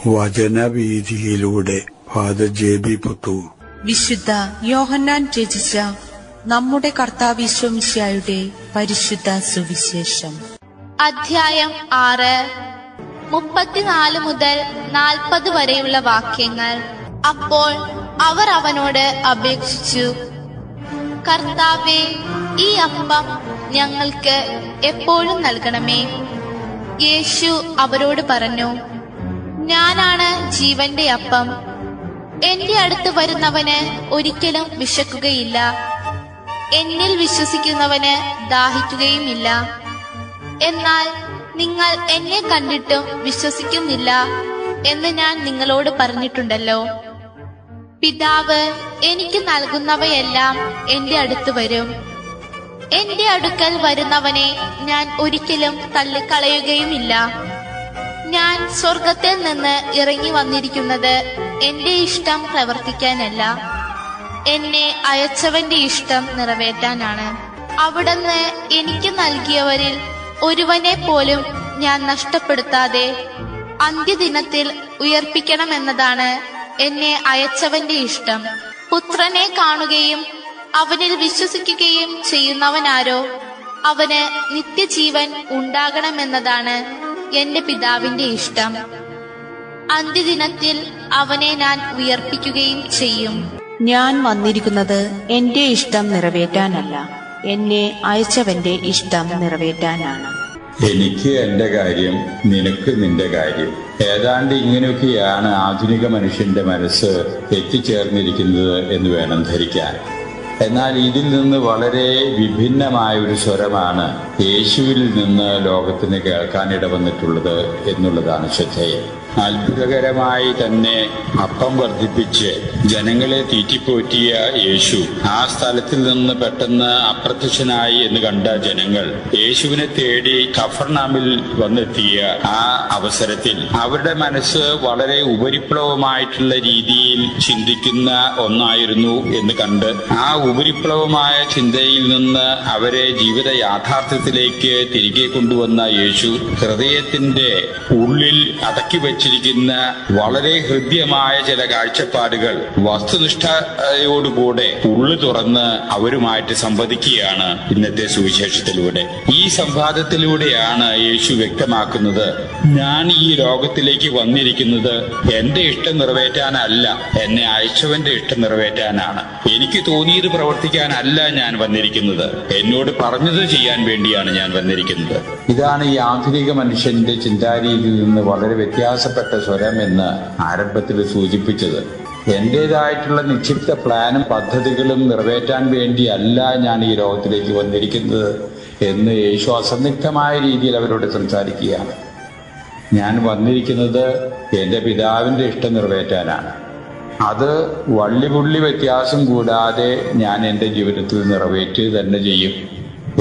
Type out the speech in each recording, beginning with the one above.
വചനവീഥിയിലൂടെ father ജെ.ബി. Puthur. വിശുദ്ധ യോഹന്നാൻ രചിച്ച നമ്മുടെ കർത്താവ് ഈശോമിശിഹായുടെ പരിശുദ്ധ സുവിശേഷം. അധ്യായം 6, 34 മുതൽ 40 വരെയുള്ള വാക്യങ്ങൾ. അപ്പോൾ അവർ അവനോട് അപേക്ഷിച്ചു, കർത്താവേ, ഈ അപ്പം ഞങ്ങൾക്ക് എപ്പോഴും നൽകണമേ. യേശു അവരോട് പറഞ്ഞു, ഞാനാണ് ജീവന്റെ അപ്പം. എന്റെ അടുത്ത് വരുന്നവന് ഒരിക്കലും വിശക്കുകയില്ല, എന്നിൽ വിശ്വസിക്കുന്നവന് ദാഹിക്കുകയുമില്ല. എന്നാൽ നിങ്ങൾ എന്നെ കണ്ടിട്ടും വിശ്വസിക്കുന്നില്ല എന്ന് ഞാൻ നിങ്ങളോട് പറഞ്ഞിട്ടുണ്ടല്ലോ. പിതാവ് എനിക്ക് നൽകുന്നവയെല്ലാം എന്റെ അടുത്ത് വരും. എന്റെ അടുക്കൽ വരുന്നവനെ ഞാൻ ഒരിക്കലും തള്ളിക്കളയുകയുമില്ല. ഞാൻ സ്വർഗത്തിൽ നിന്ന് ഇറങ്ങി വന്നിരിക്കുന്നത് എന്റെ ഇഷ്ടം പ്രവർത്തിക്കാനല്ല, എന്നെ അയച്ചവന്റെ ഇഷ്ടം നിറവേറ്റാനാണ്. അവിടുന്ന് എനിക്ക് നൽകിയവരിൽ ഒരുവനെ പോലും ഞാൻ നഷ്ടപ്പെടുത്താതെ അന്ത്യദിനത്തിൽ ഉയർപ്പിക്കണമെന്നതാണ് എന്നെ അയച്ചവന്റെ ഇഷ്ടം. പുത്രനെ കാണുകയും അവനിൽ വിശ്വസിക്കുകയും ചെയ്യുന്നവനാരോ അവന് നിത്യജീവൻ ഉണ്ടാകണമെന്നതാണ് എന്റെ പിതാവിന്റെ ഇഷ്ടം. അന്ത്യദിനത്തിൽ അവനെ ഞാൻ ഉയർപ്പിക്കുകയും ചെയ്യും. ഞാൻ വന്നിരിക്കുന്നത് എന്റെ ഇഷ്ടം നിറവേറ്റാനല്ല, എന്നെ അയച്ചവന്റെ ഇഷ്ടം നിറവേറ്റാനാണ്. എനിക്ക് എന്റെ കാര്യം, നിനക്ക് നിന്റെ കാര്യം. ഏതാണ്ട് ഇങ്ങനെയൊക്കെയാണ് ആധുനിക മനുഷ്യന്റെ മനസ്സ് എത്തിച്ചേർന്നിരിക്കുന്നത് എന്ന് വേണം ധരിക്കാൻ. എന്നാൽ ഇതിൽ നിന്ന് വളരെ വിഭിന്നമായ ഒരു സ്വരമാണ് യേശുവിൽ നിന്ന് ലോകത്തിന് കേൾക്കാനിടവന്നിട്ടുള്ളത് എന്നുള്ളതാണ് ശ്രദ്ധേയം. അത്ഭുതകരമായി തന്നെ അപ്പം വർദ്ധിപ്പിച്ച് ജനങ്ങളെ തീറ്റിപ്പോറ്റിയ യേശു ആ സ്ഥലത്തിൽ നിന്ന് പെട്ടെന്ന് അപ്രത്യക്ഷനായി എന്ന് കണ്ട ജനങ്ങൾ യേശുവിനെ തേടി കഫർനാമിൽ വന്നെത്തിയ ആ അവസരത്തിൽ അവരുടെ മനസ്സ് വളരെ ഉപരിപ്ലവമായിട്ടുള്ള രീതിയിൽ ചിന്തിക്കുന്ന ഒന്നായിരുന്നു എന്ന് കണ്ട് ആ ഉപരിപ്ലവമായ ചിന്തയിൽ നിന്ന് അവരെ ജീവിത യാഥാർത്ഥ്യത്തിലേക്ക് തിരികെ കൊണ്ടുവന്ന യേശു ഹൃദയത്തിന്റെ ഉള്ളിൽ അടക്കി വെച്ചിരിക്കുന്ന വളരെ ഹൃദ്യമായ ചില കാഴ്ചപ്പാടുകൾ വസ്തുനിഷ്ഠയോടുകൂടെ ഉള്ളു തുറന്ന് അവരുമായിട്ട് സംവദിക്കുകയാണ് ഇന്നത്തെ സുവിശേഷത്തിലൂടെ. ഈ സംവാദത്തിലൂടെയാണ് യേശു വ്യക്തമാക്കുന്നത്, ഞാൻ ഈ ലോകത്തിലേക്ക് വന്നിരിക്കുന്നത് എന്റെ ഇഷ്ടം നിറവേറ്റാനല്ല, എന്നെ അയച്ചവന്റെ ഇഷ്ടം നിറവേറ്റാനാണ്. എനിക്ക് തോന്നിയത് പ്രവർത്തിക്കാനല്ല ഞാൻ വന്നിരിക്കുന്നത്, എന്നോട് പറഞ്ഞത് ചെയ്യാൻ വേണ്ടിയാണ് ഞാൻ വന്നിരിക്കുന്നത്. ഇതാണ് ഈ ആധുനിക മനുഷ്യന്റെ ചിന്താരീതിയിൽ നിന്ന് വളരെ വ്യത്യാസപ്പെട്ട സ്വരം എന്ന് ആരംഭത്തിൽ സൂചിപ്പിച്ചത്. എന്റേതായിട്ടുള്ള നിക്ഷിപ്ത പ്ലാനും പദ്ധതികളും നിറവേറ്റാൻ വേണ്ടിയല്ല ഞാൻ ഈ ലോകത്തിലേക്ക് വന്നിരിക്കുന്നത് എന്ന് യേശു അസന്നിഗ്ധമായ രീതിയിൽ അവരോട് സംസാരിക്കുകയാണ്. ഞാൻ വന്നിരിക്കുന്നത് എന്റെ പിതാവിന്റെ ഇഷ്ടം നിറവേറ്റാനാണ്. അത് വള്ളിപുള്ളി വ്യത്യാസം കൂടാതെ ഞാൻ എന്റെ ജീവിതത്തിൽ നിറവേറ്റുക തന്നെ ചെയ്യും.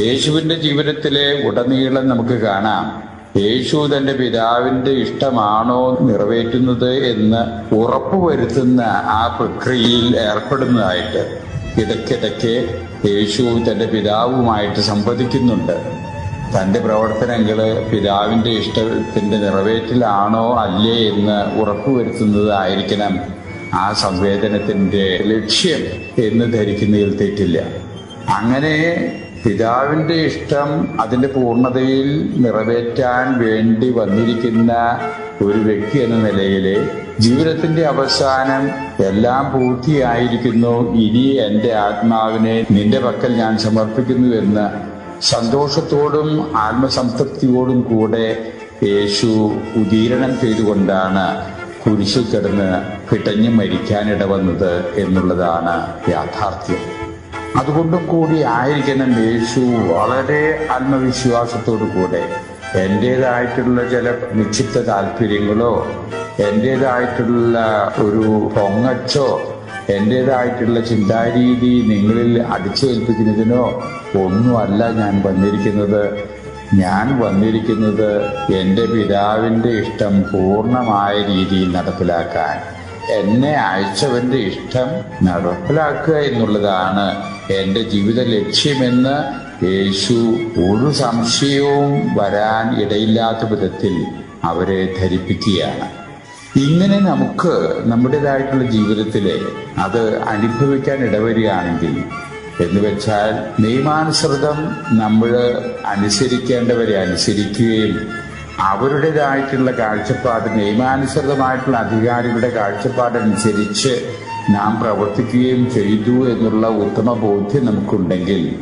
യേശുവിന്റെ ജീവിതത്തിലെ ഉടനീളം നമുക്ക് കാണാം, യേശു തന്റെ പിതാവിന്റെ ഇഷ്ടമാണോ നിറവേറ്റുന്നത് എന്ന് ഉറപ്പുവരുത്തുന്ന ആ പ്രക്രിയയിൽ ഏർപ്പെടുന്നതായിട്ട് ഇടയ്ക്കിടയ്ക്ക് യേശു തന്റെ പിതാവുമായിട്ട് സംവദിക്കുന്നുണ്ട്. തന്റെ പ്രവർത്തനങ്ങള് പിതാവിന്റെ ഇഷ്ടത്തിന്റെ നിറവേറ്റിലാണോ അല്ലേ എന്ന് ഉറപ്പുവരുത്തുന്നതായിരിക്കണം ആ സംവേദനത്തിന്റെ ലക്ഷ്യം എന്ന് ധരിക്കുന്നതിൽ തെറ്റില്ല. അങ്ങനെ പിതാവിന്റെ ഇഷ്ടം അതിന്റെ പൂർണ്ണതയിൽ നിറവേറ്റാൻ വേണ്ടി വന്നിരിക്കുന്ന ഒരു വ്യക്തി എന്ന നിലയിൽ ജീവിതത്തിന്റെ അവസാനം എല്ലാം പൂർത്തിയായിരിക്കുന്നു, ഇനി എന്റെ ആത്മാവിനെ നിന്റെ പക്കൽ ഞാൻ സമർപ്പിക്കുന്നുവെന്ന് സന്തോഷത്തോടും ആത്മസംതൃപ്തിയോടും കൂടെ യേശു ഉദീരണം ചെയ്തുകൊണ്ടാണ് കുരിശിൽ കിടന്ന് പിടഞ്ഞു മരിക്കാനിടവന്നത് എന്നുള്ളതാണ് യാഥാർത്ഥ്യം. അതുകൊണ്ടും കൂടി ആയിരിക്കണം യേശു വളരെ ആത്മവിശ്വാസത്തോടു കൂടെ എന്റേതായിട്ടുള്ള ചില നിശ്ചിത താല്പര്യങ്ങളോ എന്റേതായിട്ടുള്ള ഒരു പൊങ്ങച്ചോ എന്റേതായിട്ടുള്ള ചിന്താരീതി നിങ്ങളിൽ അടിച്ചേൽപ്പിക്കുന്നതിനോ ഒന്നുമല്ല ഞാൻ വന്നിരിക്കുന്നത്. ഞാൻ വന്നിരിക്കുന്നത് എന്റെ പിതാവിന്റെ ഇഷ്ടം പൂർണ്ണമായ രീതിയിൽ നടപ്പിലാക്കാൻ, എന്നെ അയച്ചവന്റെ ഇഷ്ടം നടപ്പിലാക്കുക എന്നുള്ളതാണ് എന്റെ ജീവിത ലക്ഷ്യമെന്ന് യേശു ഒരു സംശയവും വരാൻ ഇടയില്ലാത്ത വിധത്തിൽ അവരെ ധരിപ്പിക്കുകയാണ്. ഇങ്ങനെ നമുക്ക് നമ്മുടേതായിട്ടുള്ള ജീവിതത്തില് അത് അനുഭവിക്കാൻ ഇടവരികയാണെങ്കിൽ, എന്ന് വെച്ചാൽ നിയമാനുസൃതം നമ്മൾ അനുസരിക്കേണ്ടവരെ അനുസരിക്കുകയും അവരുടേതായിട്ടുള്ള കാഴ്ചപ്പാട്, നിയമാനുസൃതമായിട്ടുള്ള അധികാരികളുടെ കാഴ്ചപ്പാടനുസരിച്ച് നാം പ്രവർത്തിക്കുകയും ചെയ്തു എന്നുള്ള ഉത്തമ ബോധ്യം നമുക്കുണ്ടെങ്കിൽ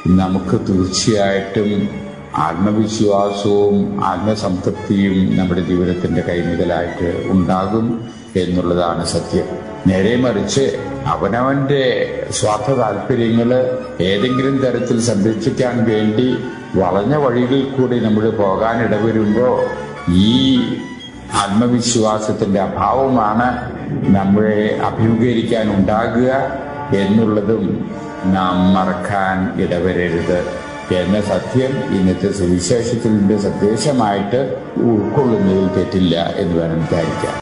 നമുക്ക് തീർച്ചയായിട്ടും ആത്മവിശ്വാസവും ആത്മസംതൃപ്തിയും നമ്മുടെ ജീവിതത്തിന്റെ കൈമുതലായിട്ട് ഉണ്ടാകും എന്നുള്ളതാണ് സത്യം. നേരെ മറിച്ച് അവനവന്റെ സ്വാർത്ഥ താല്പര്യങ്ങള് ഏതെങ്കിലും തരത്തിൽ സംരക്ഷിക്കാൻ വേണ്ടി വളഞ്ഞ വഴികളിൽ കൂടി നമ്മൾ പോകാൻ ഇടവരുമ്പോൾ ഈ ആത്മവിശ്വാസത്തിന്റെ അഭാവമാണ് നമ്മളെ അഭിമുഖീകരിക്കാൻ ഉണ്ടാകുക എന്നുള്ളതും നാം മറക്കാൻ ഇടവരരുത് എന്ന സത്യം ഇന്നത്തെ സുവിശേഷത്തിന്റെ സന്ദേശമായിട്ട് ഉൾക്കൊള്ളുന്നതിൽ തെറ്റില്ല എന്ന് വേണം വിചാരിക്കാം.